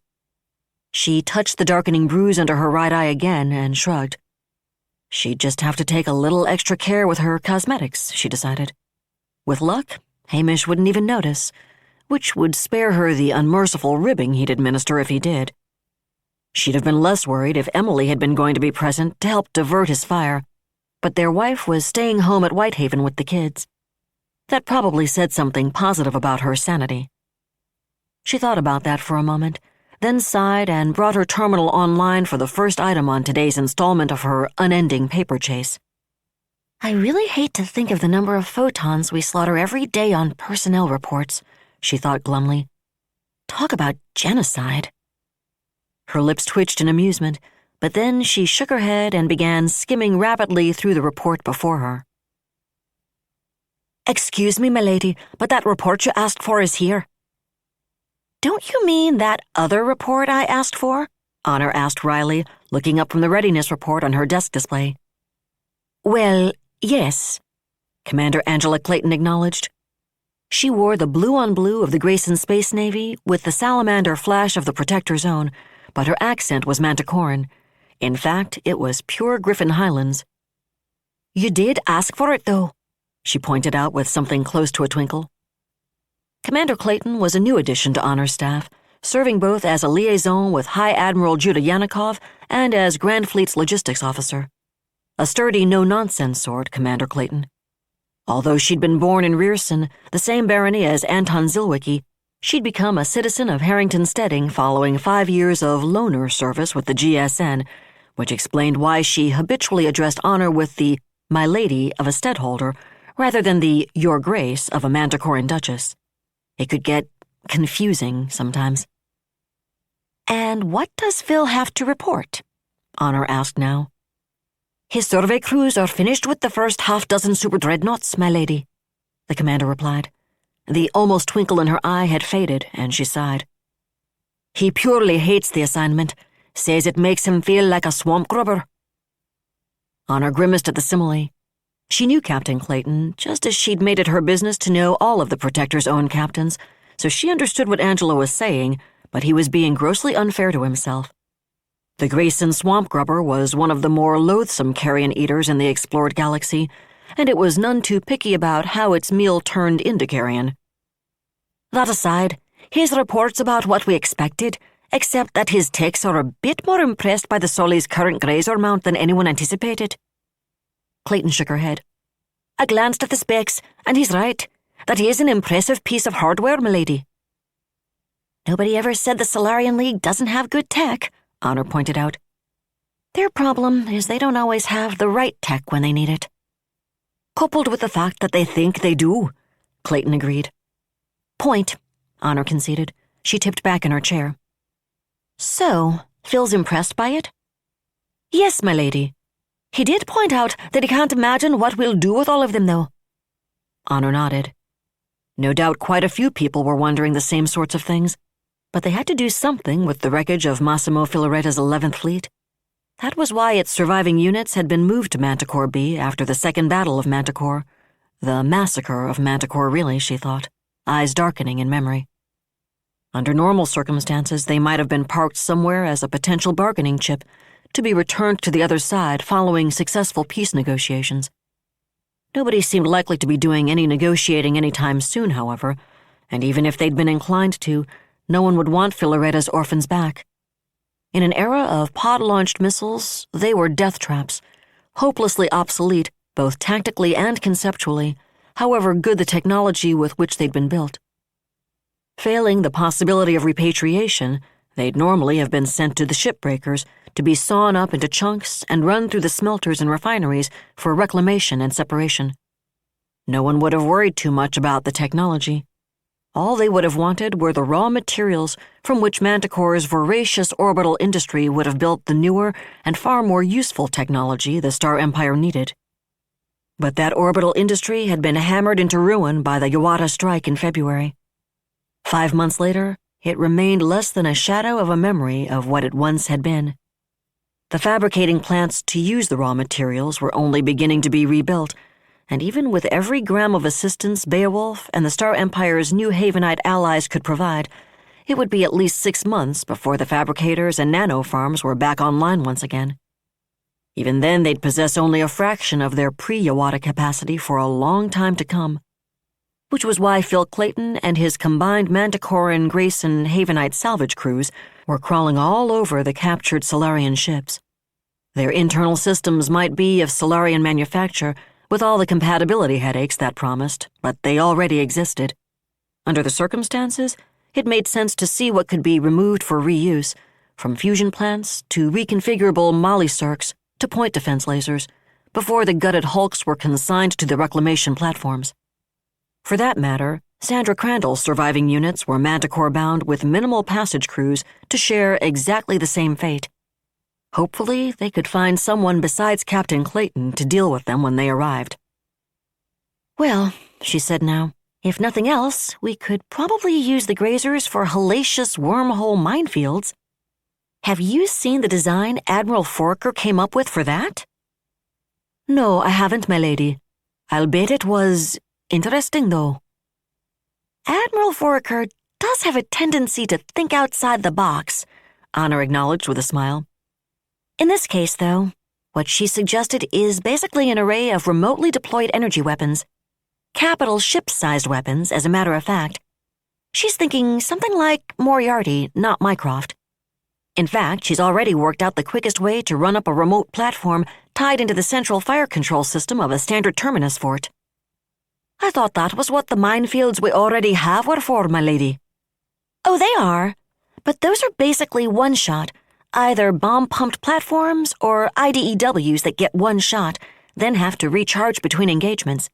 She touched the darkening bruise under her right eye again and shrugged. She'd just have to take a little extra care with her cosmetics, she decided. With luck, Hamish wouldn't even notice, which would spare her the unmerciful ribbing he'd administer if he did. She'd have been less worried if Emily had been going to be present to help divert his fire, but their wife was staying home at Whitehaven with the kids. That probably said something positive about her sanity. She thought about that for a moment, then sighed and brought her terminal online for the first item on today's installment of her unending paper chase. "I really hate to think of the number of photons we slaughter every day on personnel reports," she thought glumly. "Talk about genocide." Her lips twitched in amusement, but then she shook her head and began skimming rapidly through the report before her. "Excuse me, my lady, but that report you asked for is here." "Don't you mean that other report I asked for?" Honor asked wryly, looking up from the readiness report on her desk display. Well, yes, Commander Angela Clayton acknowledged. She wore the blue-on-blue of the Grayson Space Navy with the salamander flash of the Protector Zone, but her accent was Manticoran. In fact, it was pure Griffin Highlands. You did ask for it, though, she pointed out with something close to a twinkle. Commander Clayton was a new addition to Honor Staff, serving both as a liaison with High Admiral Judah Yanikov and as Grand Fleet's logistics officer. A sturdy, no-nonsense sort, Commander Clayton. Although she'd been born in Rierson, the same barony as Anton Zilwicki, she'd become a citizen of Harrington Steading following 5 years of loaner service with the GSN, which explained why she habitually addressed Honor with the "my lady" of a stedholder rather than the "your grace" of a Manticoran duchess. It could get confusing sometimes. "And what does Phil have to report?" Honor asked now. "His survey crews are finished with the first half-dozen super dreadnoughts, my lady," the commander replied. The almost twinkle in her eye had faded, and she sighed. "He purely hates the assignment, says it makes him feel like a swamp grubber." Honor grimaced at the simile. She knew Captain Clayton, just as she'd made it her business to know all of the Protector's own captains, so she understood what Angela was saying, but he was being grossly unfair to himself. The Grayson swamp grubber was one of the more loathsome carrion eaters in the explored galaxy, and it was none too picky about how its meal turned into carrion. That aside, his report's about what we expected, except that his techs are a bit more impressed by the Sully's current grazer mount than anyone anticipated. Clayton shook her head. "I glanced at the specs, and he's right. That is an impressive piece of hardware, milady." "Nobody ever said the Solarian League doesn't have good tech," Honor pointed out. "Their problem is they don't always have the right tech when they need it." "Coupled with the fact that they think they do," Clayton agreed. "Point," Honor conceded. She tipped back in her chair. "So, Phil's impressed by it?" "Yes, my lady. He did point out that he can't imagine what we'll do with all of them, though." Honor nodded. No doubt quite a few people were wondering the same sorts of things, but they had to do something with the wreckage of Massimo Filaretta's 11th Fleet. That was why its surviving units had been moved to Manticore B after the Second Battle of Manticore. The massacre of Manticore, really, she thought, eyes darkening in memory. Under normal circumstances, they might have been parked somewhere as a potential bargaining chip, to be returned to the other side following successful peace negotiations. Nobody seemed likely to be doing any negotiating anytime soon, however, and even if they'd been inclined to, no one would want Filaretta's orphans back. In an era of pod-launched missiles, they were death traps, hopelessly obsolete both tactically and conceptually, however good the technology with which they'd been built. Failing the possibility of repatriation, they'd normally have been sent to the shipbreakers to be sawn up into chunks and run through the smelters and refineries for reclamation and separation. No one would have worried too much about the technology. All they would have wanted were the raw materials from which Manticore's voracious orbital industry would have built the newer and far more useful technology the Star Empire needed. But that orbital industry had been hammered into ruin by the Yawata strike in February. 5 months later, it remained less than a shadow of a memory of what it once had been. The fabricating plants to use the raw materials were only beginning to be rebuilt, and even with every gram of assistance Beowulf and the Star Empire's New Havenite allies could provide, it would be at least 6 months before the fabricators and nano farms were back online once again. Even then, they'd possess only a fraction of their pre-Yawata capacity for a long time to come, which was why Phil Clayton and his combined Manticoran, Grayson, Havenite salvage crews were crawling all over the captured Solarian ships. Their internal systems might be of Solarian manufacture, with all the compatibility headaches that promised, but they already existed. Under the circumstances, it made sense to see what could be removed for reuse, from fusion plants to reconfigurable Molly circs to point defense lasers, before the gutted hulks were consigned to the reclamation platforms. For that matter, Sandra Crandall's surviving units were Manticore-bound with minimal passage crews to share exactly the same fate. Hopefully, they could find someone besides Captain Clayton to deal with them when they arrived. "Well," she said now, "if nothing else, we could probably use the grazers for hellacious wormhole minefields. Have you seen the design Admiral Forker came up with for that?" No, I haven't, my lady. I'll bet it was interesting, though. Admiral Foraker does have a tendency to think outside the box, Honor acknowledged with a smile. In this case, though, what she suggested is basically an array of remotely deployed energy weapons. Capital ship-sized weapons, as a matter of fact. She's thinking something like Moriarty, not Mycroft. In fact, she's already worked out the quickest way to run up a remote platform tied into the central fire control system of a standard terminus fort. I thought that was what the minefields we already have were for, my lady. Oh, they are. But those are basically one-shot, either bomb-pumped platforms or IDEWs that get one shot, then have to recharge between engagements.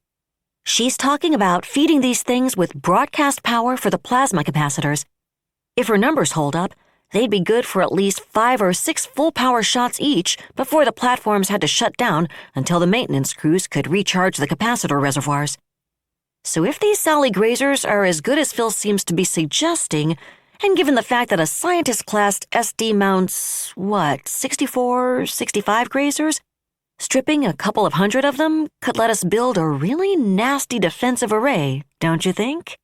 She's talking about feeding these things with broadcast power for the plasma capacitors. If her numbers hold up, they'd be good for at least 5 or 6 full-power shots each before the platforms had to shut down until the maintenance crews could recharge the capacitor reservoirs. So if these Sally Grazers are as good as Phil seems to be suggesting, and given the fact that a scientist-classed SD mounts, 64, 65 Grazers? Stripping a couple of hundred of them could let us build a really nasty defensive array, don't you think?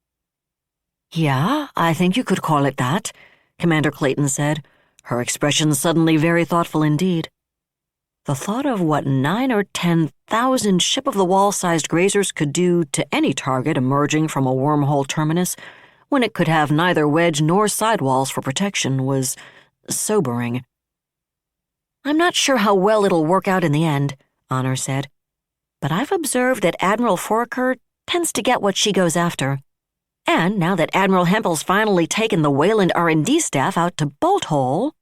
Yeah, I think you could call it that, Commander Clayton said, her expression suddenly very thoughtful indeed. The thought of what 9 or 10,000 ship-of-the-wall-sized Grazers could do to any target emerging from a wormhole terminus when it could have neither wedge nor sidewalls for protection was sobering. I'm not sure how well it'll work out in the end, Honor said, but I've observed that Admiral Foraker tends to get what she goes after. And now that Admiral Hempel's finally taken the Wayland R&D staff out to Bolt Hole...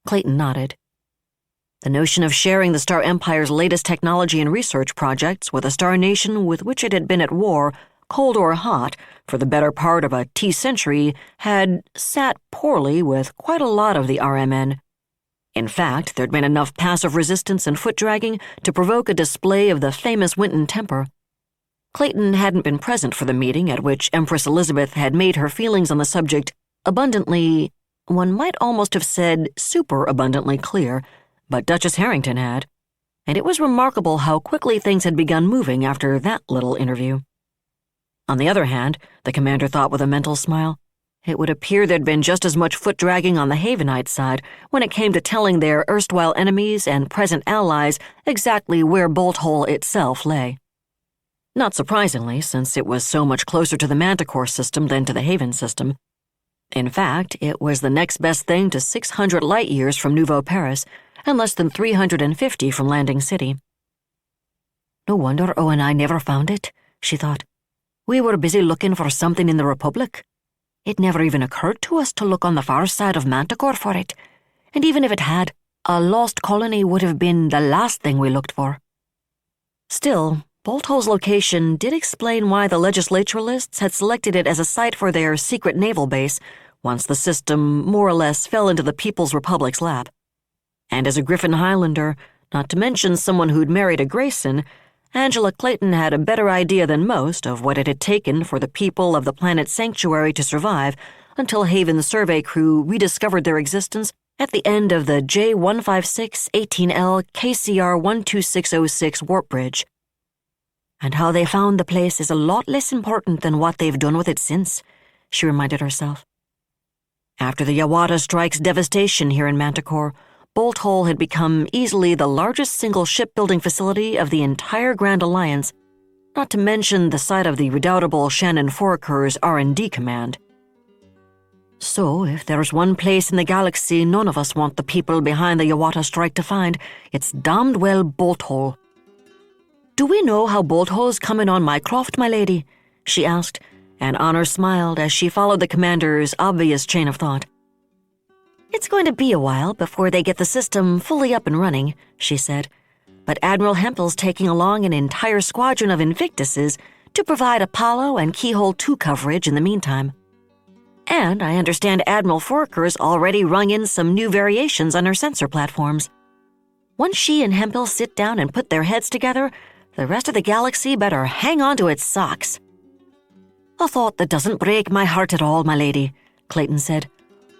Clayton nodded. The notion of sharing the Star Empire's latest technology and research projects with a star nation with which it had been at war, cold or hot, for the better part of a T-century had sat poorly with quite a lot of the RMN. In fact, there'd been enough passive resistance and foot-dragging to provoke a display of the famous Winton temper. Clayton hadn't been present for the meeting at which Empress Elizabeth had made her feelings on the subject abundantly, one might almost have said super abundantly clear, but Duchess Harrington had, and it was remarkable how quickly things had begun moving after that little interview. On the other hand, the commander thought with a mental smile, it would appear there'd been just as much foot-dragging on the Havenite side when it came to telling their erstwhile enemies and present allies exactly where Bolt Hole itself lay. Not surprisingly, since it was so much closer to the Manticore system than to the Haven system. In fact, it was the next best thing to 600 light-years from Nouveau Paris and less than 350 from Landing City. No wonder Owen and I never found it, she thought. We were busy looking for something in the Republic. It never even occurred to us to look on the far side of Manticore for it, and even if it had, a lost colony would have been the last thing we looked for. Still, Bolt Hole's location did explain why the legislaturalists had selected it as a site for their secret naval base once the system more or less fell into the People's Republic's lap. And as a Griffin Highlander, not to mention someone who'd married a Grayson, Angela Clayton had a better idea than most of what it had taken for the people of the planet's sanctuary to survive until Haven's survey crew rediscovered their existence at the end of the J156-18L KCR12606 warp bridge. And how they found the place is a lot less important than what they've done with it since, she reminded herself. After the Yawata strike's devastation here in Manticore, Bolt Hole had become easily the largest single shipbuilding facility of the entire Grand Alliance, not to mention the site of the redoubtable Shannon Foraker's R&D command. So, if there's one place in the galaxy none of us want the people behind the Yawata strike to find, it's damned well Bolt Hole. Do we know how Bolt Hole's coming on Mycroft, my lady? She asked, and Honor smiled as she followed the commander's obvious chain of thought. It's going to be a while before they get the system fully up and running, she said, but Admiral Hempel's taking along an entire squadron of Invictuses to provide Apollo and Keyhole 2 coverage in the meantime. And I understand Admiral Foraker's already rung in some new variations on her sensor platforms. Once she and Hempel sit down and put their heads together, the rest of the galaxy better hang on to its socks. A thought that doesn't break my heart at all, my lady, Clayton said.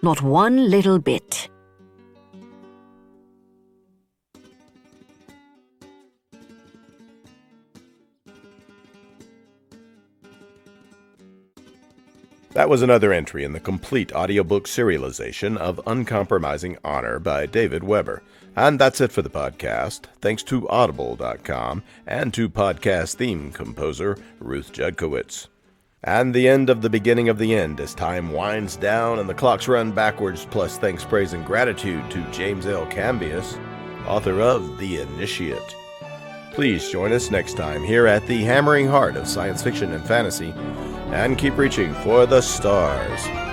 Not one little bit. That was another entry in the complete audiobook serialization of Uncompromising Honor by David Weber. And that's it for the podcast. Thanks to Audible.com and to podcast theme composer Ruth Judkowitz. And the end of the beginning of the end as time winds down and the clocks run backwards, plus thanks, praise, and gratitude to James L. Cambias, author of The Initiate. Please join us next time here at the hammering heart of science fiction and fantasy, and keep reaching for the stars.